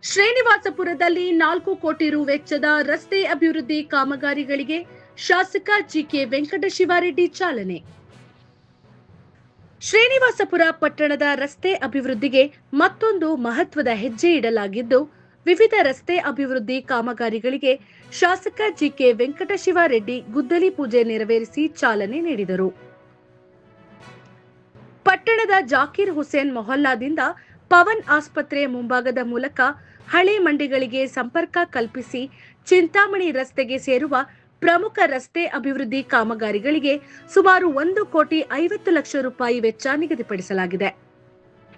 ಶ್ರೀನಿವಾಸಪುರದಲ್ಲಿ 4 ಕೋಟಿ ರು ವೆಚ್ಚದ ರಸ್ತೆ ಅಭಿವೃದ್ಧಿ ಕಾಮಗಾರಿಗಳಿಗೆ ಶಾಸಕ ಜಿಕೆ ವೆಂಕಟಶಿವಾರೆಡ್ಡಿ ಚಾಲನೆ. ಶ್ರೀನಿವಾಸಪುರ ಪಟ್ಟಣದ ರಸ್ತೆ ಅಭಿವೃದ್ಧಿಗೆ ಮತ್ತೊಂದು ಮಹತ್ವದ ಹೆಜ್ಜೆ ಇಡಲಾಗಿದ್ದು, ವಿವಿಧ ರಸ್ತೆ ಅಭಿವೃದ್ಧಿ ಕಾಮಗಾರಿಗಳಿಗೆ ಶಾಸಕ ಜಿಕೆ ವೆಂಕಟಶಿವಾರೆಡ್ಡಿ ಗುದ್ದಲಿ ಪೂಜೆ ನೆರವೇರಿಸಿ ಚಾಲನೆ ನೀಡಿದರು. ಪಟ್ಟಣದ ಜಾಕೀರ್ ಹುಸೇನ್ ಮೊಹಲ್ಲಾದಿಂದ ಪವನ್ ಆಸ್ಪತ್ರೆ ಮುಂಭಾಗದ ಮೂಲಕ ಹಳೆ ಮಂಡಿಗಳಿಗೆ ಸಂಪರ್ಕ ಕಲ್ಪಿಸಿ ಚಿಂತಾಮಣಿ ರಸ್ತೆಗೆ ಸೇರುವ ಪ್ರಮುಖ ರಸ್ತೆ ಅಭಿವೃದ್ಧಿ ಕಾಮಗಾರಿಗಳಿಗೆ ಸುಮಾರು 1,50,00,000 ರೂಪಾಯಿ ವೆಚ್ಚ ನಿಗದಿಪಡಿಸಲಾಗಿದೆ.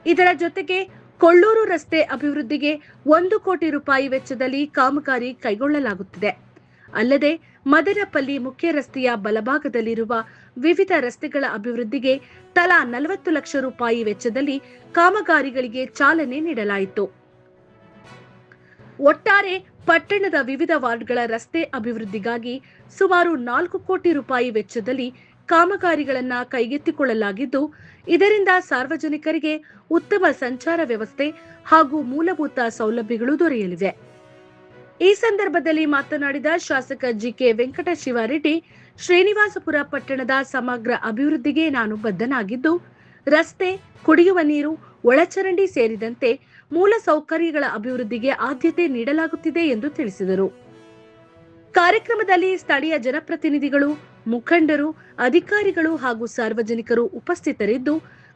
ಇದರ ಜೊತೆಗೆ ಕೊಳ್ಳೂರು ರಸ್ತೆ ಅಭಿವೃದ್ಧಿಗೆ 1 ಕೋಟಿ ರೂಪಾಯಿ ವೆಚ್ಚದಲ್ಲಿ ಕಾಮಗಾರಿ ಕೈಗೊಳ್ಳಲಾಗುತ್ತಿದೆ. ಅಲ್ಲದೆ ಮದರಪಲ್ಲಿ ಮುಖ್ಯ ರಸ್ತೆಯ ಬಲಭಾಗದಲ್ಲಿರುವ ವಿವಿಧ ರಸ್ತೆಗಳ ಅಭಿವೃದ್ಧಿಗೆ ತಲಾ 40 ಲಕ್ಷ ರೂಪಾಯಿ ವೆಚ್ಚದಲ್ಲಿ ಕಾಮಗಾರಿಗಳಿಗೆ ಚಾಲನೆ ನೀಡಲಾಯಿತು. ಒಟ್ಟಾರೆ ಪಟ್ಟಣದ ವಿವಿಧ ವಾರ್ಡ್ಗಳ ರಸ್ತೆ ಅಭಿವೃದ್ಧಿಗಾಗಿ ಸುಮಾರು 4 ಕೋಟಿ ರೂಪಾಯಿ ವೆಚ್ಚದಲ್ಲಿ ಕಾಮಗಾರಿಗಳನ್ನು ಕೈಗೆತ್ತಿಕೊಳ್ಳಲಾಗಿದ್ದು, ಇದರಿಂದ ಸಾರ್ವಜನಿಕರಿಗೆ ಉತ್ತಮ ಸಂಚಾರ ವ್ಯವಸ್ಥೆ ಹಾಗೂ ಮೂಲಭೂತ ಸೌಲಭ್ಯಗಳು ದೊರೆಯಲಿವೆ. ಈ ಸಂದರ್ಭದಲ್ಲಿ ಮಾತನಾಡಿದ ಶಾಸಕ ಜಿಕೆ ವೆಂಕಟಶಿವಾರೆಡ್ಡಿ, ಶ್ರೀನಿವಾಸಪುರ ಪಟ್ಟಣದ ಸಮಗ್ರ ಅಭಿವೃದ್ಧಿಗೆ ನಾನು ಬದ್ಧನಾಗಿದ್ದು, ರಸ್ತೆ, ಕುಡಿಯುವ ನೀರು, ಒಳಚರಂಡಿ ಸೇರಿದಂತೆ ಮೂಲ ಸೌಕರ್ಯಗಳ ಅಭಿವೃದ್ಧಿಗೆ ಆದ್ಯತೆ ನೀಡಲಾಗುತ್ತಿದೆ ಎಂದು ತಿಳಿಸಿದರು. ಕಾರ್ಯಕ್ರಮದಲ್ಲಿ ಸ್ಥಳೀಯ ಜನಪ್ರತಿನಿಧಿಗಳು, ಮುಖಂಡರು, ಅಧಿಕಾರಿಗಳು ಹಾಗೂ ಸಾರ್ವಜನಿಕರು ಉಪಸ್ಥಿತರಿದ್ದು,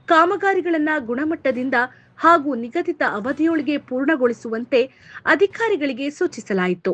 ಕಾಮಗಾರಿಗಳನ್ನು ಗುಣಮಟ್ಟದಿಂದ ಹಾಗೂ ನಿಗದಿತ ಅವಧಿಯೊಳಗೆ ಪೂರ್ಣಗೊಳಿಸುವಂತೆ ಅಧಿಕಾರಿಗಳಿಗೆ ಸೂಚಿಸಲಾಯಿತು.